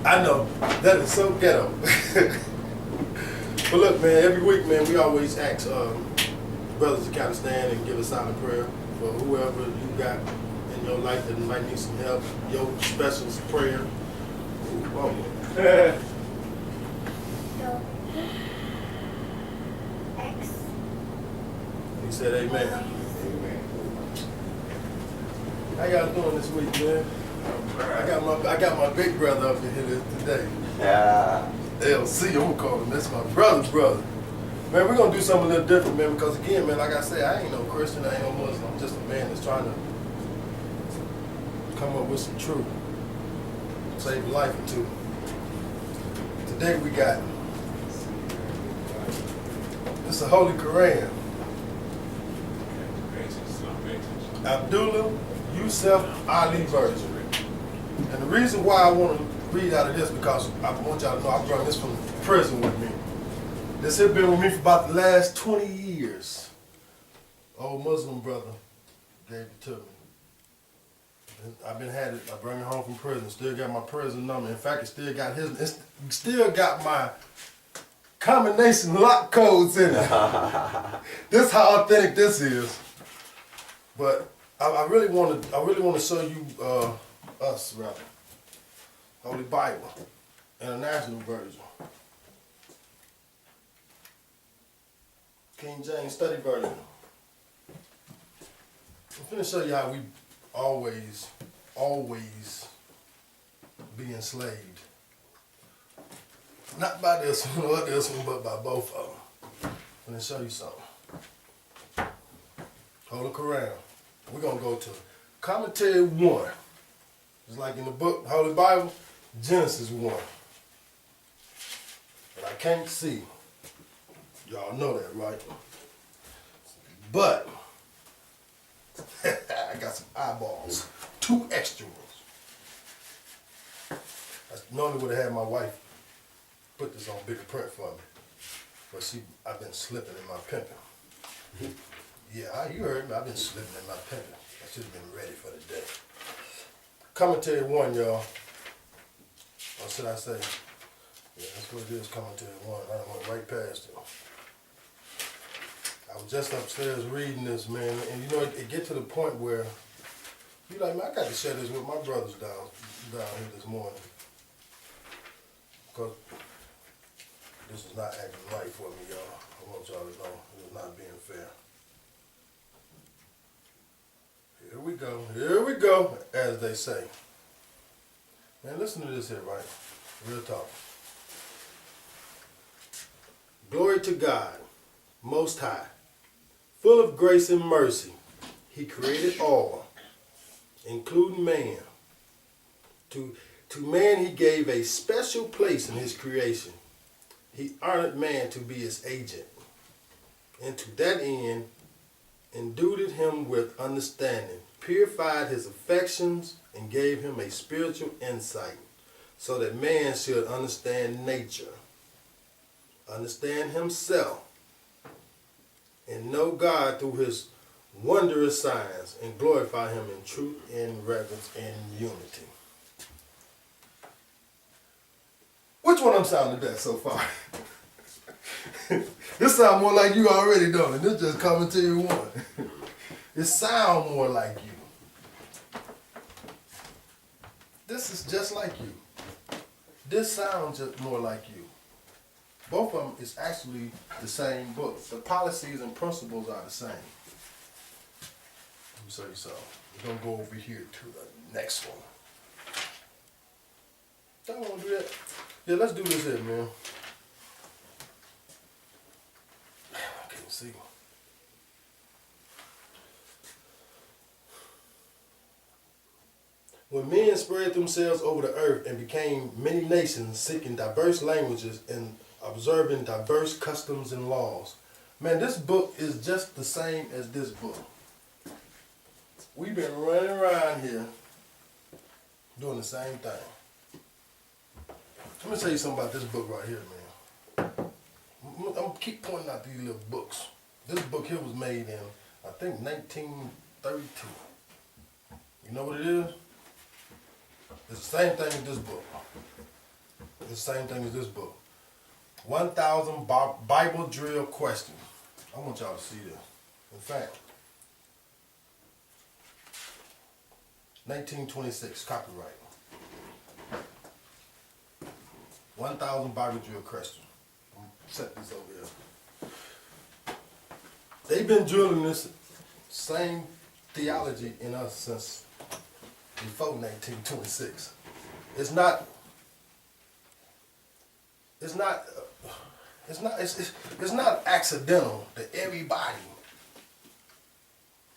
I know, that is so ghetto. But look, man, every week, man, we always ask brothers to kind of stand and give a silent prayer for whoever you got in your life that might need some help. Your special prayer. Ooh, oh. He said amen. How y'all doing this week, man? I got my big brother up in here today. Yeah. LC, I'm gonna call him. That's my brother's brother. Man, we're gonna do something a little different, man, because again, man, like I said, I ain't no Christian, I ain't no Muslim. I'm just a man that's trying to come up with some truth. Save a life or two. Today we got this is the Holy Quran. Abdullah Yusuf Ali version. And the reason why I want to read out of this because I want y'all to know I brought this from prison with me. This has been with me for about the last 20 years. Old Muslim brother gave it to me. I've been had it. I bring it home from prison. Still got my prison number. In fact, it still got still got my combination lock codes in it. This how authentic this is. But I really want to show you us rather. Holy Bible, International Version. King James Study Version. I'm going to show you how we always be enslaved. Not by this one or this one, but by both of them. I'm going to show you something. Holy Quran. We're going to go to Commentary 1. It's like in the book, Holy Bible, Genesis 1. But I can't see. Y'all know that, right? But I got some eyeballs. 2 extra ones. I normally would have had my wife put this on bigger print for me. But I've been slipping in my pimping. Yeah, you heard me. I've been slipping in my pimping. I should have been ready for the day. Commentary 1, y'all. Or should I say? Yeah, that's what it is, Commentary 1. I went right past it. I was just upstairs reading this, man, and you know, it get to the point where you like, man, I got to share this with my brothers down here this morning. Because this is not acting right for me, y'all. I want y'all to know it is not being fair. Here we go, as they say. Man, listen to this here, right? Real talk. Glory to God, Most High, full of grace and mercy. He created all, including man. To man he gave a special place in his creation. He honored man to be his agent. And to that end, endued him with understanding, purified his affections, and gave him a spiritual insight, so that man should understand nature, understand himself, and know God through his wondrous signs, and glorify him in truth and reverence and unity. Which one I'm sounding best so far? This sound more like you already, don't it? This just Commentary 1. It sound more like you. This is just like you. This sounds just more like you. Both of them is actually the same book. The policies and principles are the same. Let me show you something. We're going to go over here to the next one. Don't want to do that. Yeah, let's do this here, man. I can't see. When men spread themselves over the earth and became many nations, seeking diverse languages and observing diverse customs and laws. Man, this book is just the same as this book. We've been running around here doing the same thing. Let me tell you something about this book right here, man. I'm gonna keep pointing out these little books. This book here was made in, I think, 1932. You know what it is? It's the same thing with this book. the same thing as this book. 1,000 Bible drill questions. I want y'all to see this. In fact, 1926, copyright. 1,000 Bible drill questions. I'm gonna set these over here. They've been drilling this same theology in us since before 1926. It's not accidental that everybody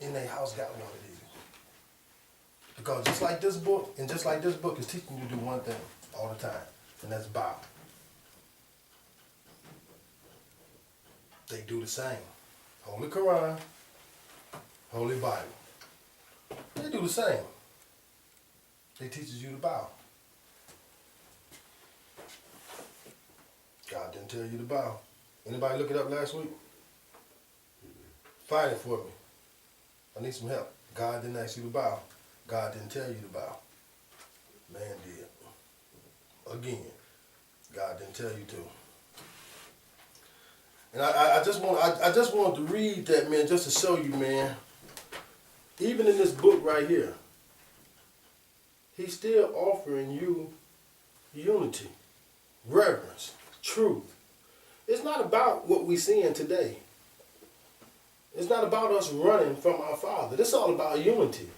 in their house got one of these. Because just like this book, and just like this book is teaching you to do one thing all the time, and that's bow. They do the same. Holy Quran, Holy Bible. They do the same. They teaches you to bow. God didn't tell you to bow. Anybody look it up last week? Find it for me. I need some help. God didn't ask you to bow. God didn't tell you to bow. Man did. Again, God didn't tell you to. And I just want to read that, man, just to show you, man. Even in this book right here, he's still offering you unity, reverence, truth. It's not about what we're seeing today. It's not about us running from our Father. This is all about unity,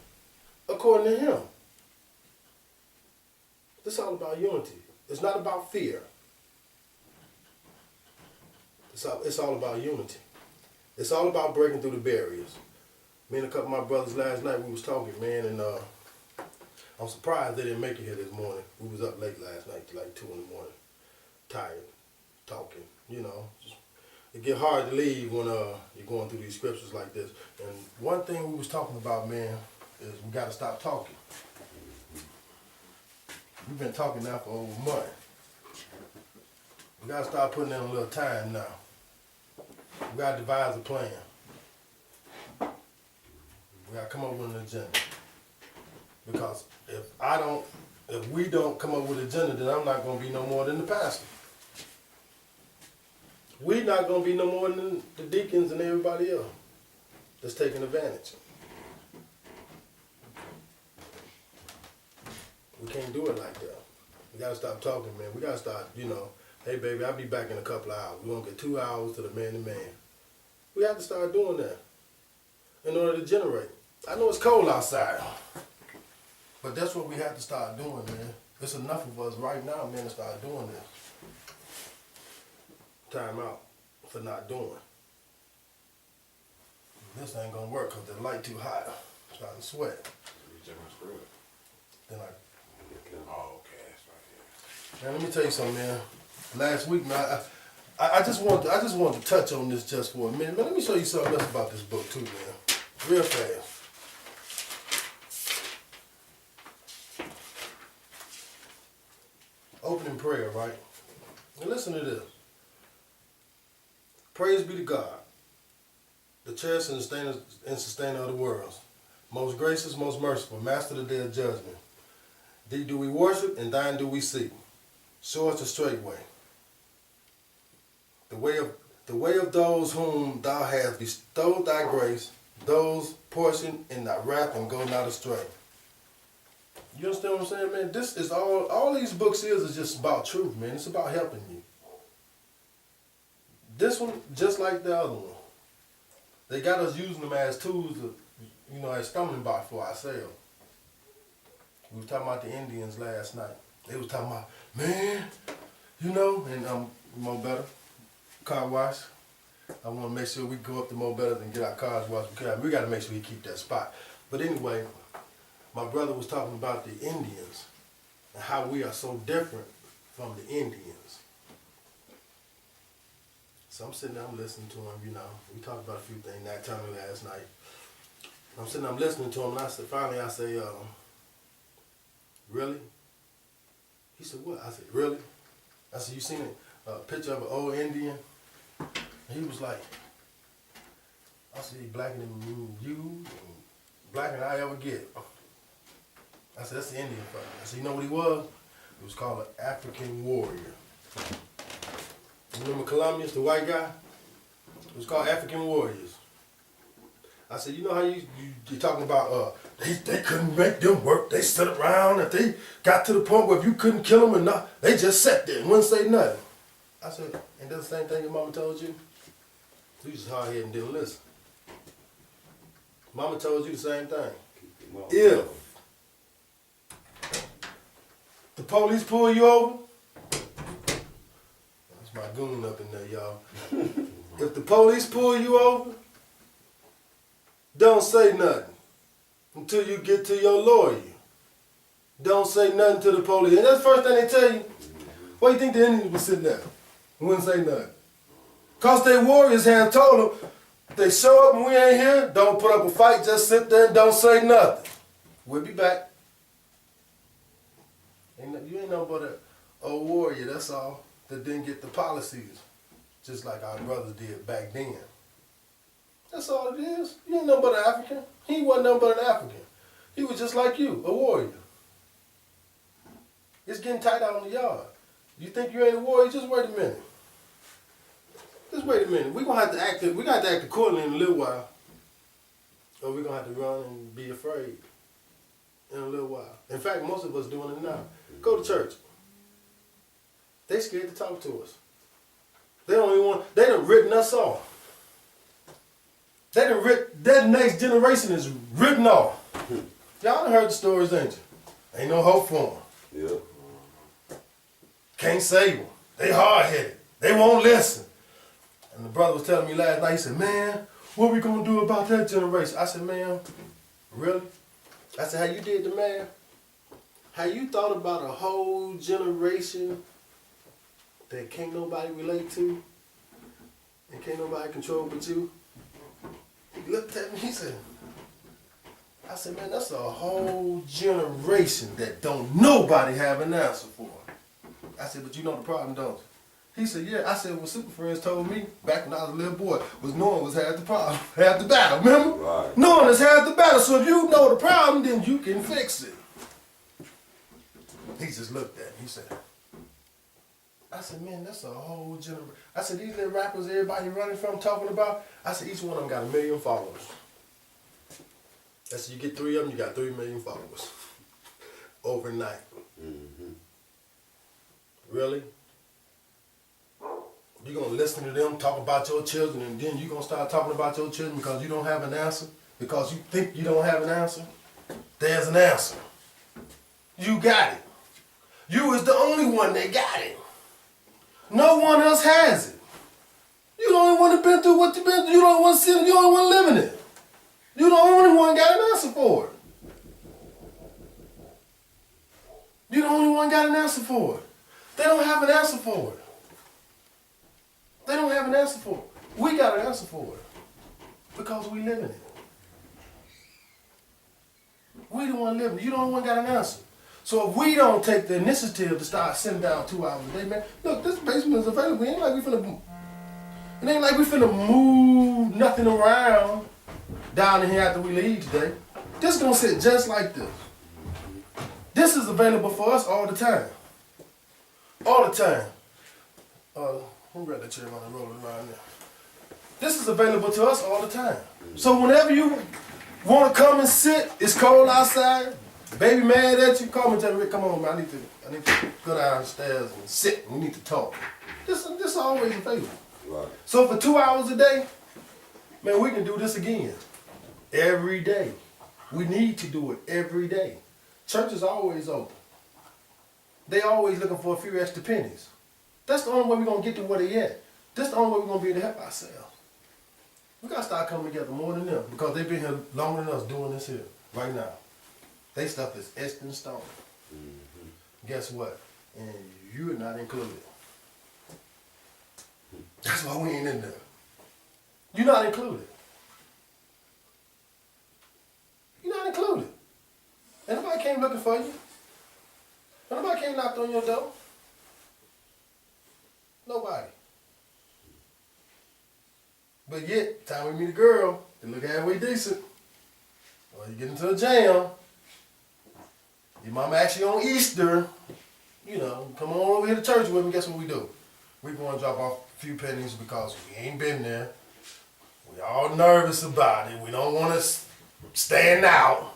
according to him. This is all about unity. It's not about fear. It's all about unity. It's all about breaking through the barriers. Me and a couple of my brothers last night, we was talking, man, and I'm surprised they didn't make it here this morning. We was up late last night, like 2 in the morning, tired, talking, you know. It get hard to leave when you're going through these scriptures like this. And one thing we was talking about, man, is we got to stop talking. We've been talking now for over a month. We got to start putting in a little time now. We got to devise a plan. We got to come up with an agenda. Because if we don't come up with an agenda, then I'm not going to be no more than the pastor. We're not going to be no more than the deacons and everybody else that's taking advantage. We can't do it like that. We got to stop talking, man. We got to start, hey, baby, I'll be back in a couple of hours. We're going to get 2 hours to the man-to-man. We have to start doing that in order to generate. I know it's cold outside, but that's what we have to start doing, man. It's enough of us right now, man, to start doing this. Time out for not doing. This ain't gonna work because the light too hot. I'm starting to sweat. You check my screw it. Then Oh, okay, that's right here. man, let me tell you something, man. Last week, man, I just want to touch on this just for a minute. Man, let me show you something else about this book too, man. Real fast. Opening prayer, right? Now listen to this. Praise be to God, the cherisher and sustainer of the worlds, most gracious, most merciful, master of the day of judgment. Thee do we worship, and thine do we seek. Show us the straight way. The way of those whom thou hast bestowed thy grace, those portioned in thy wrath and go not astray. You understand what I'm saying, man? This is all these books is just about truth, man. It's about helping you. This one, just like the other one, they got us using them as tools, as stumbling blocks for ourselves. We were talking about the Indians last night. They was talking about, man, and Mo Better, car wash. I want to make sure we go up to Mo Better and get our cars washed. We got to make sure we keep that spot. But anyway, my brother was talking about the Indians and how we are so different from the Indians. So I'm sitting there, I'm listening to him, We talked about a few things that time last night. I'm sitting there, I'm listening to him, and I say, really? He said, what? I said, really? I said, you seen a picture of an old Indian? And he was like, I said, he blacker than you, blacker than I ever get. I said, that's the Indian fellow. I said, you know what he was? It was called an African Warrior. You remember Columbus, the white guy? It was called African Warriors. I said, you know how you're talking about, they couldn't make them work. They stood around. If they got to the point where if you couldn't kill them or not, they just sat there and wouldn't say nothing. I said, ain't that the same thing your mama told you? You just hard-headed and didn't listen. Mama told you the same thing. If the police pull you over, that's my goon up in there, y'all. If the police pull you over, don't say nothing until you get to your lawyer. Don't say nothing to the police. And that's the first thing they tell you. Why you think the Indians was sitting there? Wouldn't say nothing. Because they warriors had told them, they show up and we ain't here, don't put up a fight, just sit there and don't say nothing. We'll be back. You ain't nothing but a warrior, that's all, that didn't get the policies, just like our brothers did back then. That's all it is. You ain't nothing but an African. He wasn't nothing but an African. He was just like you, a warrior. It's getting tight out in the yard. You think you ain't a warrior? Just wait a minute. Just wait a minute. We got to act accordingly in a little while. Or we're gonna have to run and be afraid in a little while. In fact, most of us doing it now. Go to church. They scared to talk to us. They done written us off. That next generation is written off. Y'all done heard the stories, ain't you? Ain't no hope for them. Yeah. Can't save them. They hard-headed. They won't listen. And the brother was telling me last night, he said, man, what we gonna do about that generation? I said, man, really? I said, how you did the math? How you thought about a whole generation that can't nobody relate to and can't nobody control but you? He looked at me, he said, I said, man, that's a whole generation that don't nobody have an answer for. I said, but you know the problem, don't you? He said, yeah. I said, what Super Friends told me back when I was a little boy was knowing was half the problem, half the battle, remember? Right. Knowing is half the battle, so if you know the problem, then you can fix it. He just looked at me, he said, I said, man, that's a whole generation. I said, these little rappers everybody running from talking about, I said, each one of them got 1 million followers. I said, you get 3 of them, you got 3 million followers. Overnight. Mm-hmm. Really? You're going to listen to them talk about your children and then you're going to start talking about your children because you don't have an answer? Because you think you don't have an answer? There's an answer. You got it. You is the only one that got it. No one else has it. You the only one that been through what you've been through. You the only one sitting, you the only one living it. You the only one got an answer for it. You the only one got an answer for it. They don't have an answer for it. They don't have an answer for it. We got an answer for it. Because we live in it. We the one living it. You the only one got an answer. So if we don't take the initiative to start sitting down 2 hours a day, man, look, this basement is available. It ain't like we finna move nothing around down in here after we leave today. This is gonna sit just like this. This is available for us all the time. All the time. Who read the chair when I roll it around there? This is available to us all the time. So whenever you want to come and sit, it's cold outside, baby mad at you, call me and tell me, Rick, come on, man, I need to go downstairs and sit, and we need to talk. This is always available. Right. So for 2 hours a day, man, we can do this again. Every day. We need to do it every day. Church is always open. They always looking for a few extra pennies. That's the only way we're going to get to where they at. This is the only way we're going to be able to help ourselves. We got to start coming together more than them because they've been here longer than us doing this here right now. They stuff is etched in stone. Mm-hmm. Guess what? And you're not included. That's why we ain't in there. You're not included. You're not included. And nobody came looking for you. And nobody came knocked on your door. Nobody. But yet, time we meet a girl, they look halfway decent. Or you get into a jam. Your mama actually on Easter. you know, come on over here to church with me. Guess what we do? We go and drop off a few pennies because we ain't been there. We all nervous about it. We don't want to stand out.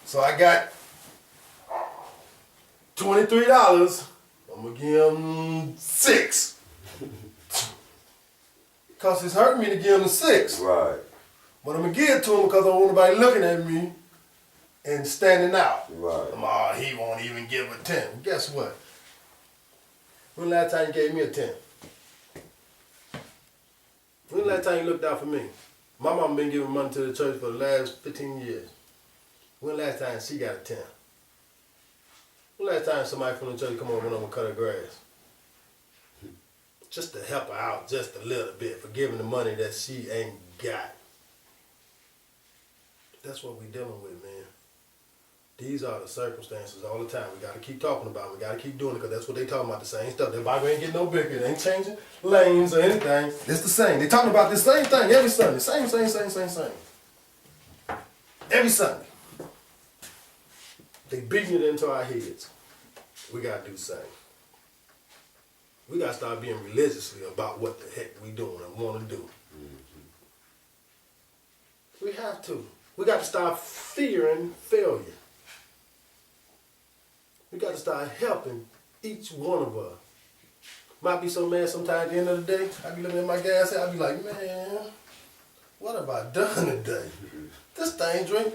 So I got $23. I'm gonna give him 6. Cause it's hurting me to give him 6. Right. But I'm gonna give it to him because I don't want nobody looking at me and standing out. Right. He won't even give a 10. Guess what? When last time you gave me a 10? When last time you looked out for me? My mama been giving money to the church for the last 15 years. When last time she got a 10? When last time somebody from the church come over and cut her grass? Just to help her out just a little bit for giving the money that she ain't got. That's what we dealing with, man. These are the circumstances all the time. We got to keep talking about it. We got to keep doing it because that's what they talking about, the same stuff. The Bible ain't getting no bigger. It ain't changing lanes or anything. It's the same. They talking about the same thing every Sunday. Same. Every Sunday. They beating it into our heads. We got to do the same. We got to start being religiously about what the heck we doing and want to do. We have to. We got to start fearing failure. We got to start helping each one of us. Might be so mad sometimes at the end of the day, I be looking at my gas, I be like, man, what have I done today? This thing drink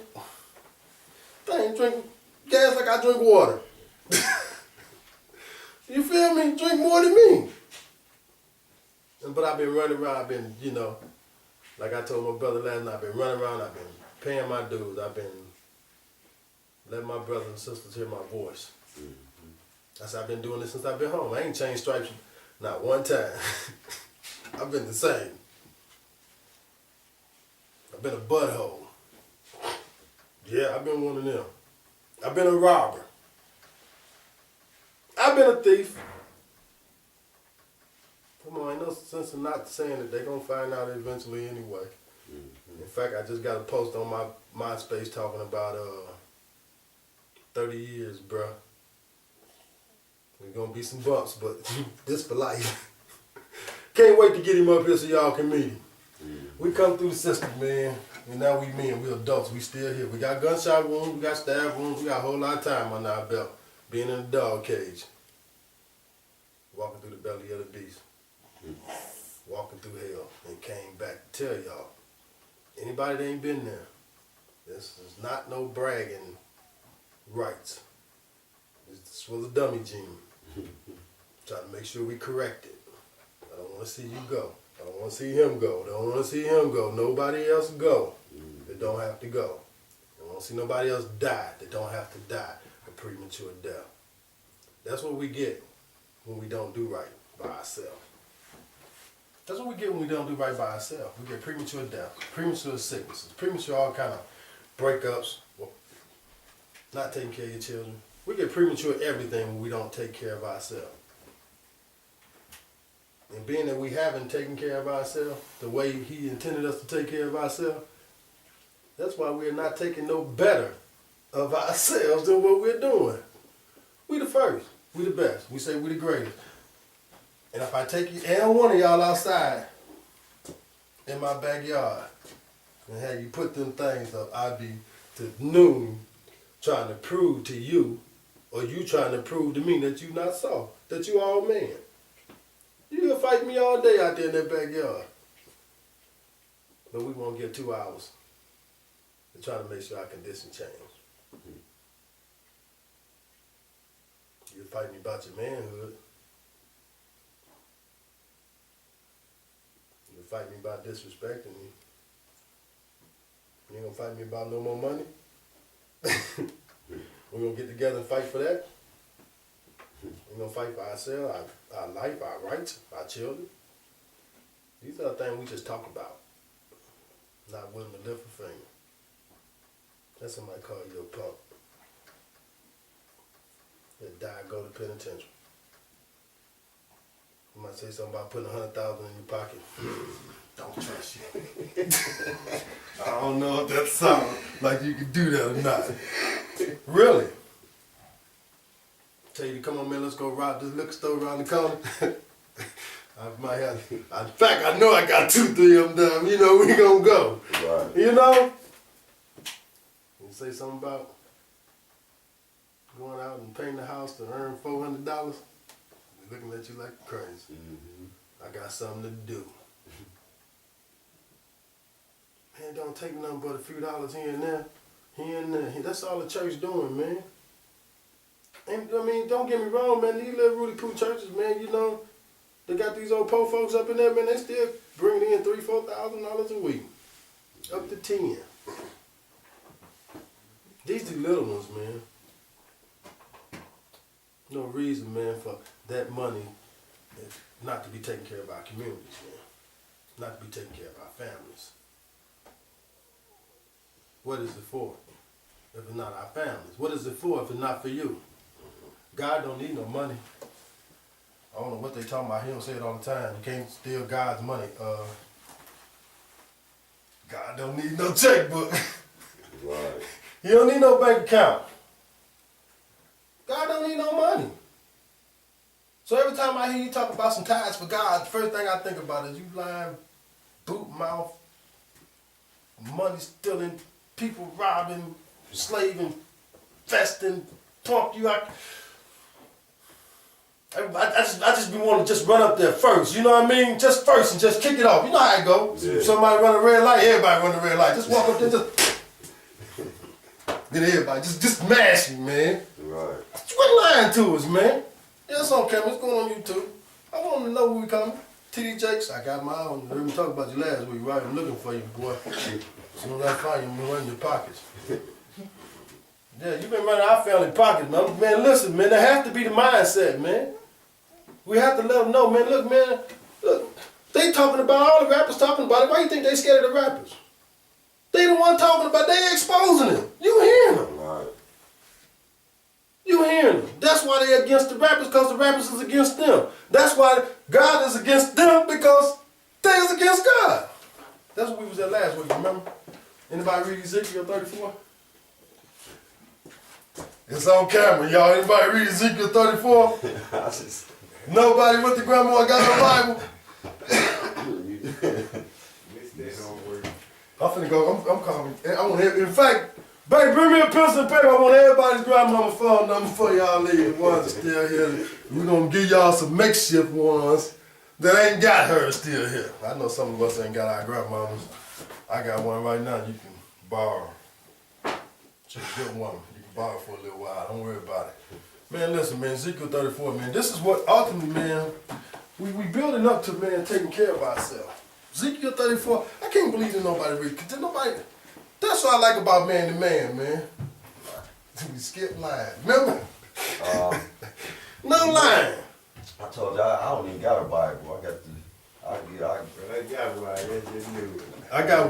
gas like I drink water. You feel me? Drink more than me. But I've been running around, I've been, you know, like I told my brother last night, I've been running around, I've been paying my dues, I've been letting my brothers and sisters hear my voice. That's how I've been doing this since I've been home. I ain't changed stripes not one time. I've been the same. I've been a butthole. Yeah, I've been one of them. I've been a robber. I've been a thief. Come on, ain't no sense in not saying that they're going to find out eventually anyway. In fact, I just got a post on my MySpace talking about 30 years, bruh. There's gonna be some bumps, but this for life. Can't wait to get him up here so y'all can meet him. We come through the system, man, and now we men, we adults, we still here. We got gunshot wounds, we got stab wounds, we got a whole lot of time on our belt. Being in a dog cage. Walking through the belly of the beast. Walking through hell and came back to tell y'all. Anybody that ain't been there, this is not no bragging rights. This was a dummy gene. Trying to make sure we correct it. I don't want to see you go. I don't want to see him go. I don't want to see him go. Nobody else go that don't have to go. I don't want to see nobody else die that don't have to die a premature death. That's what we get when we don't do right by ourselves. That's what we get when we don't do right by ourselves. We get premature death, premature sicknesses, premature all kind of breakups, not taking care of your children. We get premature everything when we don't take care of ourselves. And being that we haven't taken care of ourselves the way he intended us to take care of ourselves, that's why we're not taking no better of ourselves than what we're doing. We the first. We the best. We say we the greatest. And if I take you and one of y'all outside in my backyard and have you put them things up, I'd be to noon trying to prove to you, or you trying to prove to me that you not soft, that you all man. You can fight me all day out there in that backyard. But we won't get 2 hours to try to make sure our condition change. You fight me about your manhood. You fight me about disrespecting me. You ain't gonna fight me about no more money? We're gonna get together and fight for that? We're gonna fight for ourselves, our life, our rights, our children. These are the things we just talk about. Not willing to lift a finger. That's somebody call you a punk. That die, go to penitentiary. You might say something about putting 100,000 in your pocket. Don't trust you. I don't know if that sounds like you can do that or not. Really? tell you to come on, man, let's go rob this liquor store around the corner. I might have. In fact, I know I got 2-3 of them down. You know, we gonna go. Right. You know? You say something about going out and painting the house to earn $400? They're looking at you like crazy. I got something to do. Man, don't take nothing but a few dollars here and there. Here and there. That's all the church doing, man. And I mean, don't get me wrong, man. These little Rudy Poo churches, man, you know, they got these old po folks up in there, man. They still bringing in $3,000-$4,000 a week, up to 10. These the little ones, man. No reason, man, for that money not to be taking care of our communities, man. Not to be taking care of our families. What is it for if it's not our families? What is it for if it's not for you? God don't need no money. I don't know what they talking about. He don't say it all the time. You can't steal God's money. God don't need no checkbook. Right. He don't need no bank account. God don't need no money. So every time I hear you talk about some tithes for God, the first thing I think about is you lying, boot mouth, money stealing, people robbing, slaving, festing, punk you out. I just be wanting to just run up there first, you know what I mean? Just first and just kick it off. You know how it go. Yeah. Somebody run a red light, everybody run a red light. Just walk up there, just get everybody, just mash me, man. Right. Quit lying to us, man. Yeah, it's on camera, it's going on YouTube. I want to know where we coming. TD Jakes, I got my own. I heard me talk about you last week, right? I'm looking for you, boy. As soon as I find you, I'm gonna run your pockets. Yeah, you been running our family pockets, man. Man, listen, man, there has to be the mindset, man. We have to let them know, man. Look, man, look. They talking about, all the rappers talking about it. Why you think they scared of the rappers? They the one talking about, they exposing it. You hearing them. Right. You hearing them. That's why they against the rappers, because the rappers is against them. That's why God is against them, because they is against God. That's what we was at last week, remember? Anybody read Ezekiel 34? It's on camera, y'all. Anybody read Ezekiel 34? Nobody with the grandma got no Bible. I'm finna go. I'm calling. I want. In fact, baby, bring me a pencil and paper. I want everybody's grandmama phone number for y'all. Leave the ones that still here. We're gonna give y'all some makeshift ones that ain't got her still here. I know some of us ain't got our grandmamas. I got one right now. You can borrow. She's a good woman. You can borrow for a little while. Don't worry about it. Man, listen, man. Ezekiel 34, man. This is what ultimately, man. We building up to, man, taking care of ourselves. Ezekiel 34, I can't believe that nobody read. Cause nobody. That's what I like about Man to Man, man. We skip lines. Remember? No line. I told you I don't even got a Bible. I got the. They got it right. They just knew it. I got